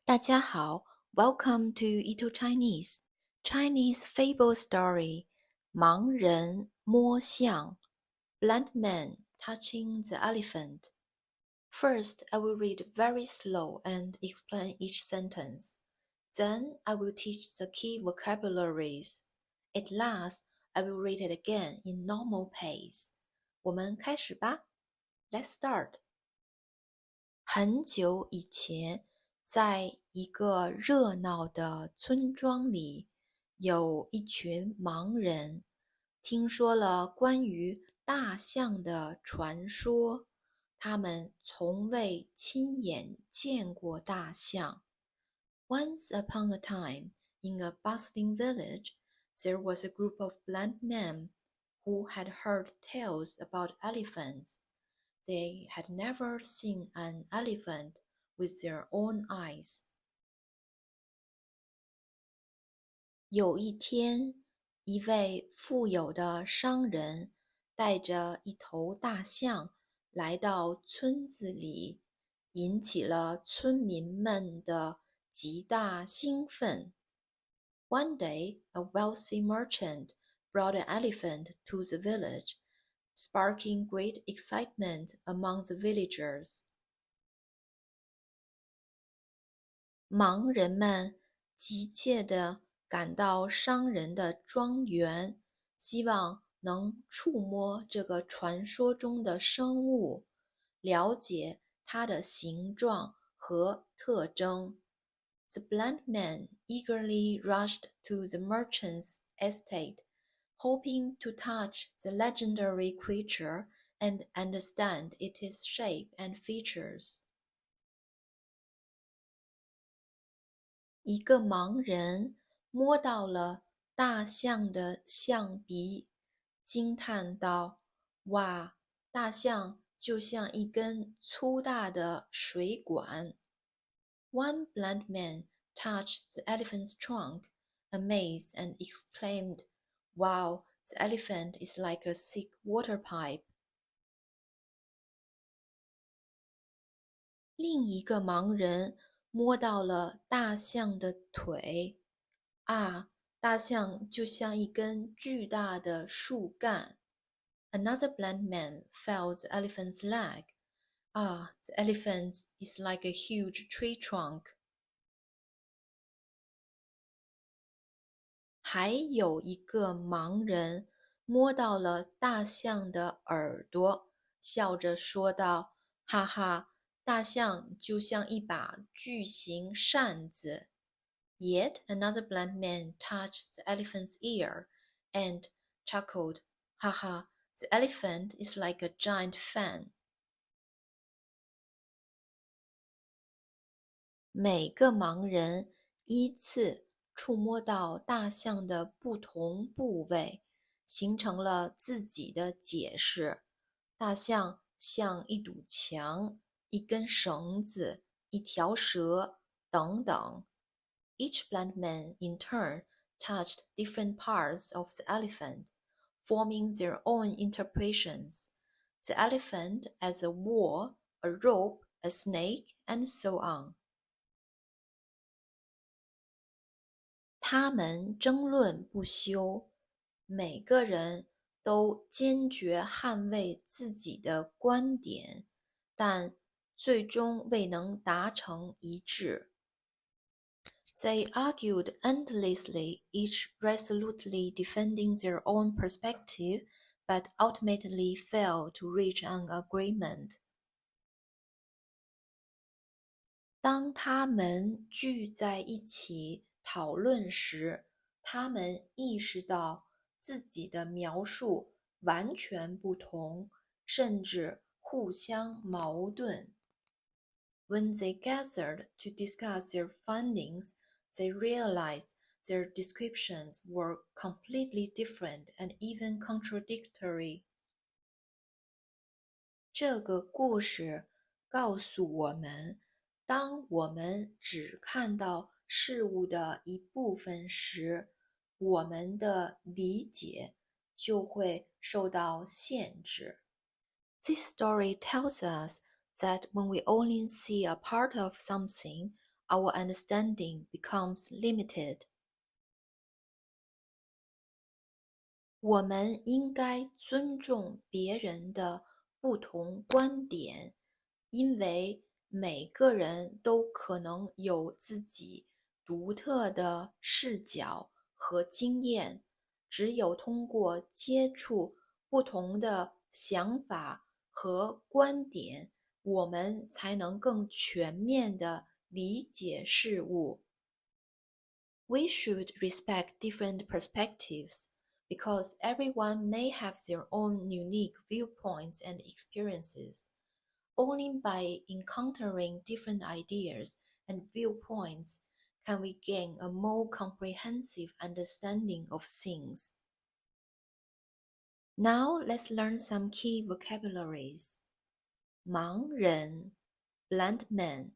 大家好 ，Welcome to Ito Chinese Chinese fable story. 盲人摸象 Blind man touching the elephant. First, I will read very slow and explain each sentence. Then, I will teach the key vocabularies. At last, I will read it again in normal pace. 我们开始吧。Let's start. 很久以前，在一个热闹的村庄里，有一群盲人，听说了关于大象的传说。他们从未亲眼见过大象。Once upon a time, in a bustling village, there was a group of blind men who had heard tales about elephants. They had never seen an elephant with their own eyes. 有一天，一位富有的商人带着一头大象来到村子里，引起了村民们的极大兴奋。One day, a wealthy merchant brought an elephant to the village, sparking great excitement among the villagers. 盲人们急切地赶到商人的庄园，希望能触摸这个传说中的生物，了解它的形状和特征。The blind men eagerly rushed to the merchant's estate, hoping to touch the legendary creature and understand its shape and features. 一个盲人摸到了大象的象鼻，惊叹道：哇，大象就像一根粗大的水管。One blind man touched the elephant's trunk, amazed, and exclaimed, Wow, the elephant is like a thick water pipe. 另一个盲人摸到了大象的腿，啊，大象就像一根巨大的树干。Another blind man felt the elephant's leg. Ah, the elephant is like a huge tree trunk. 还有一个盲人摸到了大象的耳朵，笑着说道：哈哈，大象就像一把巨型扇子。Yet another blind man touched the elephant's ear and chuckled, Haha, the elephant is like a giant fan. 每个盲人依次触摸到大象的不同部位，形成了自己的解释。大象像一堵墙、一根绳子、一条蛇等等。Each blind man in turn touched different parts of the elephant, forming their own interpretations. The elephant as a wall, a rope, a snake, and so on. 他们争论不休，每个人都坚决捍卫自己的观点，但最终未能达成一致。They argued endlessly, each resolutely defending their own perspective, but ultimately failed to reach an agreement. 当他们聚在一起讨论时，他们意识到自己的描述完全不同，甚至互相矛盾。When they gathered to discuss their findings, they realized their descriptions were completely different and even contradictory. 这个故事告诉我们，当我们只看到事物的一部分时，我们的理解就会受到限制。This story tells us that when we only see a part of something, our understanding becomes limited. 我们应该尊重别人的不同观点，因为每个人都可能有自己独特的视角和经验。只有通过接触不同的想法和观点，我们才能更全面地理解事物。We should respect different perspectives, because everyone may have their own unique viewpoints and experiences. Only by encountering different ideas and viewpoints can we gain a more comprehensive understanding of things. Now let's learn some key vocabularies. 盲人 blind man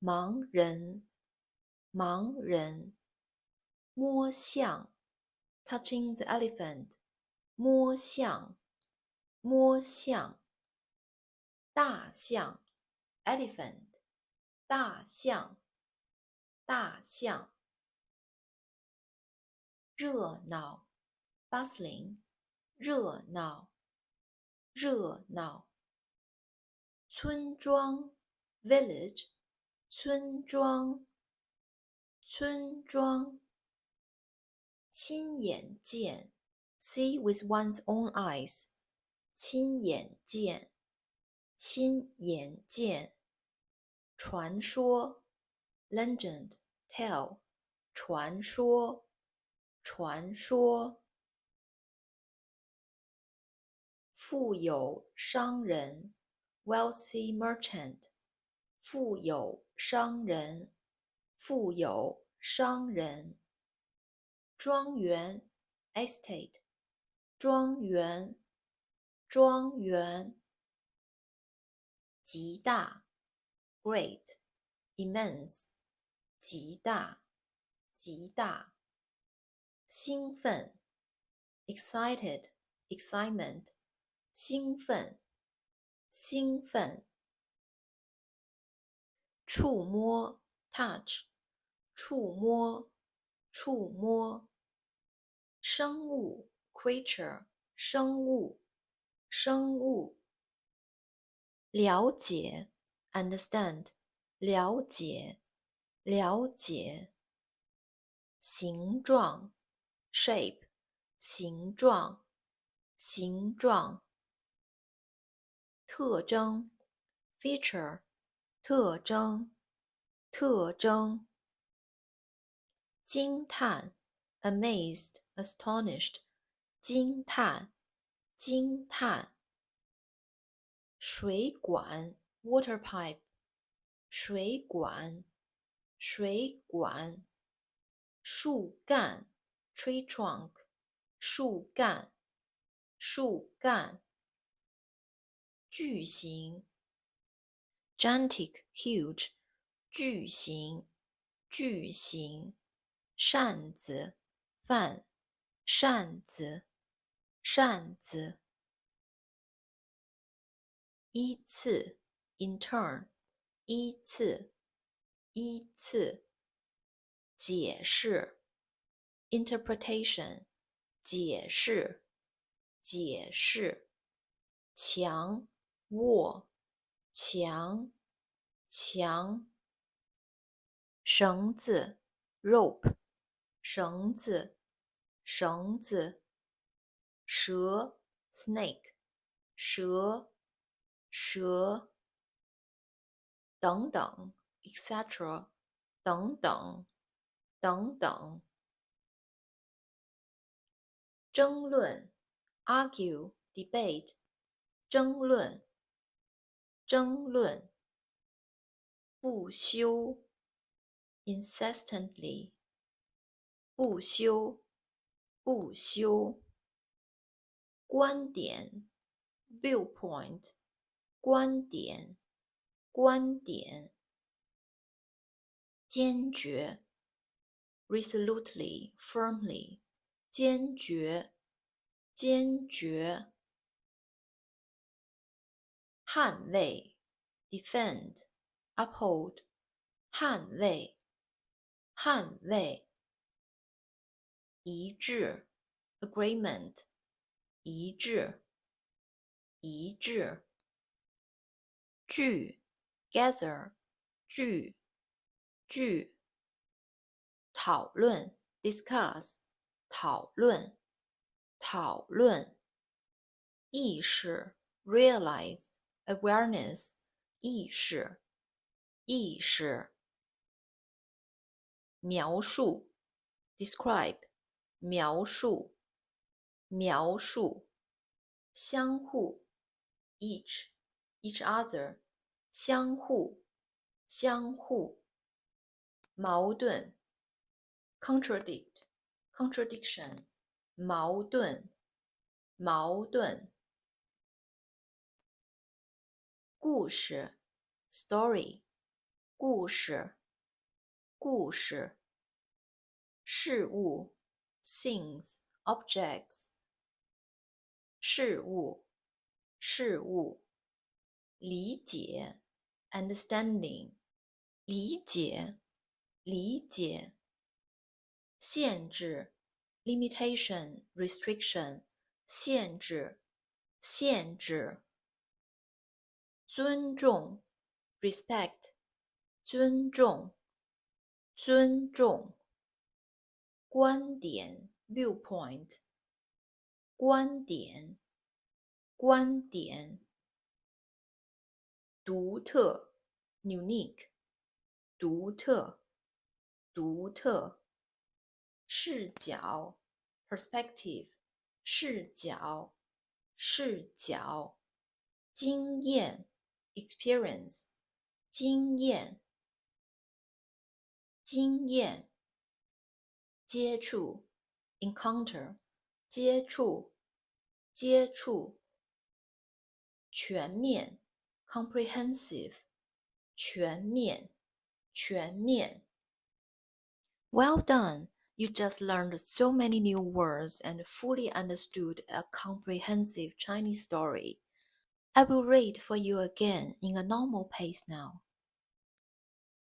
盲人盲人摸象 touching the elephant 摸象摸象大象 elephant 大象大象热闹 bustling 热闹热闹村庄 village 村庄村庄亲眼见 see with one's own eyes 亲眼见亲眼见传说 legend tell 传说传说富有商人 wealthy merchant 富有商人富有商人庄园 estate 庄园庄园极大 great immense 极大极大兴奋 excited excitement 兴奋兴奋触摸 touch 触摸触摸生物 creature 生物生物了解 understand 了解了解形状 shape 形状形状特征 feature 特征特征惊叹 amazed astonished 惊叹惊叹水管 water pipe 水管水管树干 tree trunk 树干树干巨型 gigantic huge 巨型巨型扇子饭扇子扇子依次 in turn 依次依次解释 interpretation 解释解释墙卧墙墙绳子 rope 绳子绳子蛇 snake 蛇蛇等等 etc 等等等等争论 argue debate 争论争论不休 incessantly 不休不休观点 viewpoint 观点观点坚决 resolutely firmly 坚决坚决捍卫 defend uphold 捍卫，捍卫。一致 agreement， 一致，一致。聚 gather， 聚，聚。讨论 discuss， 讨论，讨论。意识 realize， awareness， 意识，意识。描述 describe， 描述，描述。相互 each other， 相互，相互。矛盾 contradiction， 矛盾，矛盾。故事 story， 故事，故事。事物 things objects， 事物，事物。理解 understanding， 理解，理解。限制 limitation restriction， 限制，限制。尊重 respect， 尊重，尊重。观点 viewpoint， 观点，观点。独特 unique， 独特，独特。视角 perspective， 视角，视角。经验 experience， 经验，经验。接触 encounter， 接触，接触。全面 comprehensive， 全面，全面。Well done! You just learned so many new words and fully understood a comprehensive Chinese story. I will read for you again in a normal pace now.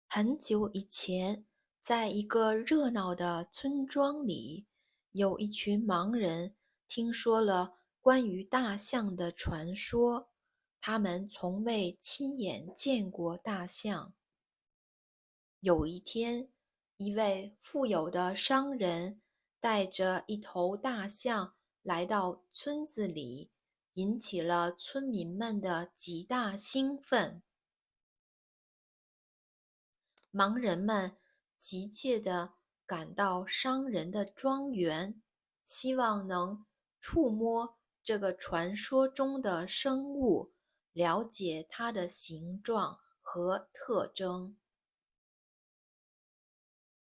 很久以前，在一个热闹的村庄里，有一群盲人听说了关于大象的传说，他们从未亲眼见过大象。有一天，一位富有的商人带着一头大象来到村子里，引起了村民们的极大兴奋。盲人们急切地赶到商人的庄园，希望能触摸这个传说中的生物，了解它的形状和特征。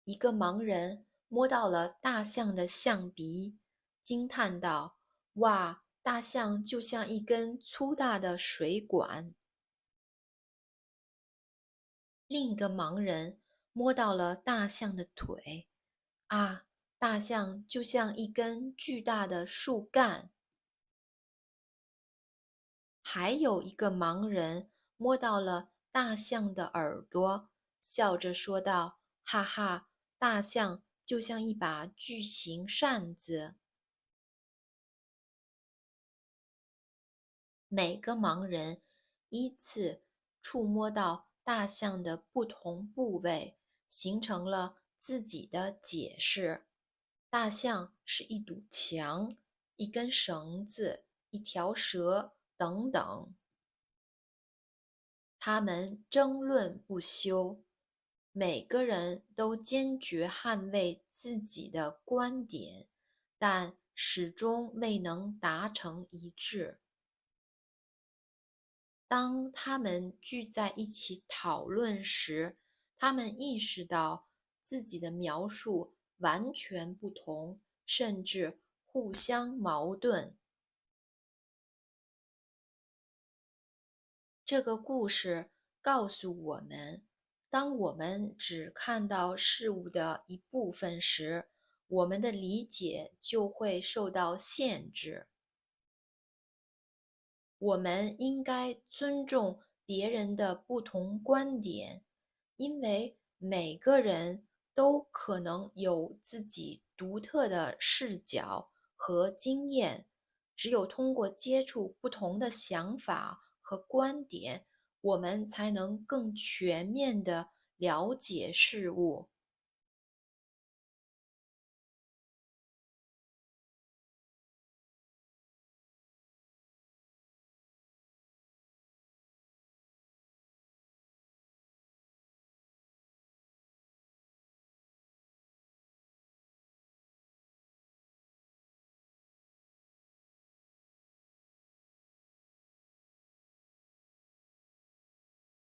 一个盲人摸到了大象的象鼻，惊叹道：“哇，大象就像一根粗大的水管。”另一个盲人摸到了大象的腿，啊，大象就像一根巨大的树干。还有一个盲人摸到了大象的耳朵，笑着说道：“哈哈，大象就像一把巨型扇子。”每个盲人依次触摸到大象的不同部位，形成了自己的解释。大象是一堵墙、一根绳子、一条蛇等等。他们争论不休，每个人都坚决捍卫自己的观点，但始终未能达成一致。当他们聚在一起讨论时，他们意识到自己的描述完全不同，甚至互相矛盾。这个故事告诉我们，当我们只看到事物的一部分时，我们的理解就会受到限制。我们应该尊重别人的不同观点，因为每个人都可能有自己独特的视角和经验，只有通过接触不同的想法和观点，我们才能更全面地了解事物。